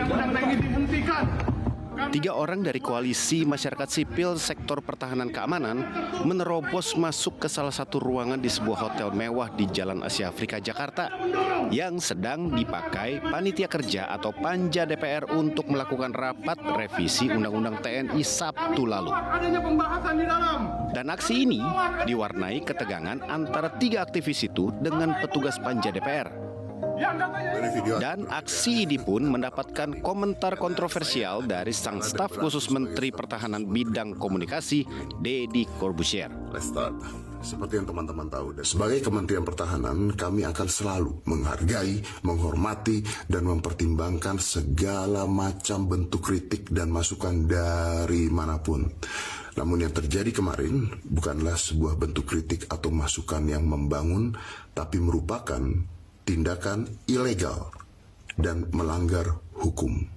undang-undang TNI dihentikan. 3 orang dari koalisi masyarakat sipil sektor pertahanan keamanan menerobos masuk ke salah satu ruangan di sebuah hotel mewah di Jalan Asia Afrika, Jakarta yang sedang dipakai panitia kerja atau panja DPR untuk melakukan rapat revisi Undang-Undang TNI Sabtu lalu. Adanya pembahasan di dalam. Dan aksi ini diwarnai ketegangan antara 3 aktivis itu dengan petugas panja DPR. Dan aksi ini pun mendapatkan komentar kontroversial dari sang staf khusus Menteri Pertahanan Bidang Komunikasi, Deddy Corbuzier. Let's start. Seperti yang teman-teman tahu, sebagai Kementerian Pertahanan, kami akan selalu menghargai, menghormati, dan mempertimbangkan segala macam bentuk kritik dan masukan dari manapun. Namun yang terjadi kemarin bukanlah sebuah bentuk kritik atau masukan yang membangun, tapi merupakan tindakan ilegal dan melanggar hukum.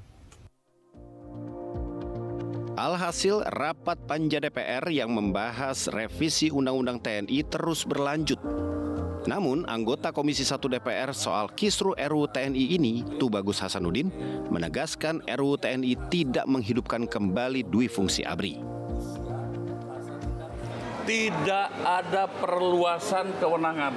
Alhasil, rapat panja DPR yang membahas revisi Undang-Undang TNI terus berlanjut. Namun, anggota Komisi 1 DPR soal kisru RUU TNI ini, Tubagus Hasanuddin, menegaskan RUU TNI tidak menghidupkan kembali dui fungsi ABRI. Tidak ada perluasan kewenangan,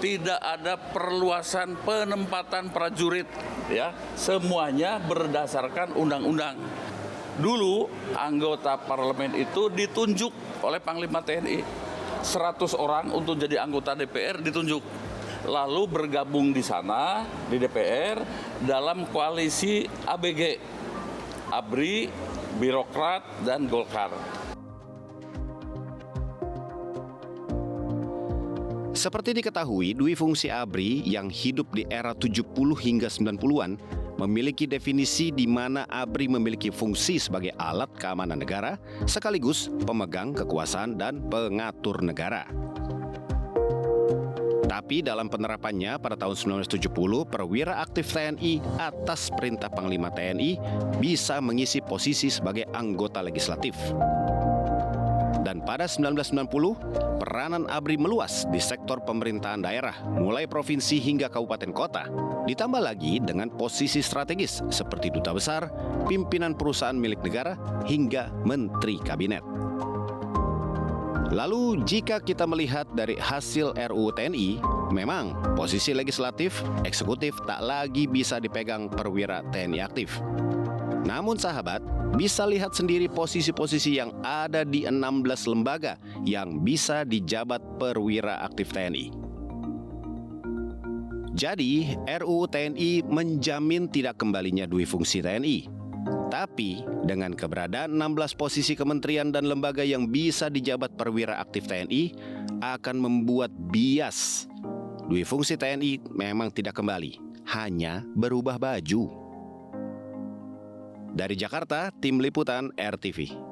tidak ada perluasan penempatan prajurit, ya. Semuanya berdasarkan undang-undang. Dulu anggota parlemen itu ditunjuk oleh Panglima TNI. 100 orang untuk jadi anggota DPR ditunjuk. Lalu bergabung di sana di DPR dalam koalisi ABG, ABRI, Birokrat, dan Golkar. Seperti diketahui, dui fungsi ABRI yang hidup di era 70 hingga 90-an memiliki definisi di mana ABRI memiliki fungsi sebagai alat keamanan negara sekaligus pemegang kekuasaan dan pengatur negara. Tapi dalam penerapannya pada tahun 1970, perwira aktif TNI atas perintah Panglima TNI bisa mengisi posisi sebagai anggota legislatif. Dan pada 1990, peranan ABRI meluas di sektor pemerintahan daerah, mulai provinsi hingga kabupaten kota. Ditambah lagi dengan posisi strategis seperti duta besar, pimpinan perusahaan milik negara, hingga menteri kabinet. Lalu jika kita melihat dari hasil RUU TNI, memang posisi legislatif, eksekutif tak lagi bisa dipegang perwira TNI aktif. Namun sahabat, bisa lihat sendiri posisi-posisi yang ada di 16 lembaga yang bisa dijabat perwira aktif TNI. Jadi, RUU TNI menjamin tidak kembalinya dui fungsi TNI. Tapi, dengan keberadaan 16 posisi kementerian dan lembaga yang bisa dijabat perwira aktif TNI, akan membuat bias. Dui fungsi TNI memang tidak kembali, hanya berubah baju. Dari Jakarta, Tim Liputan RTV.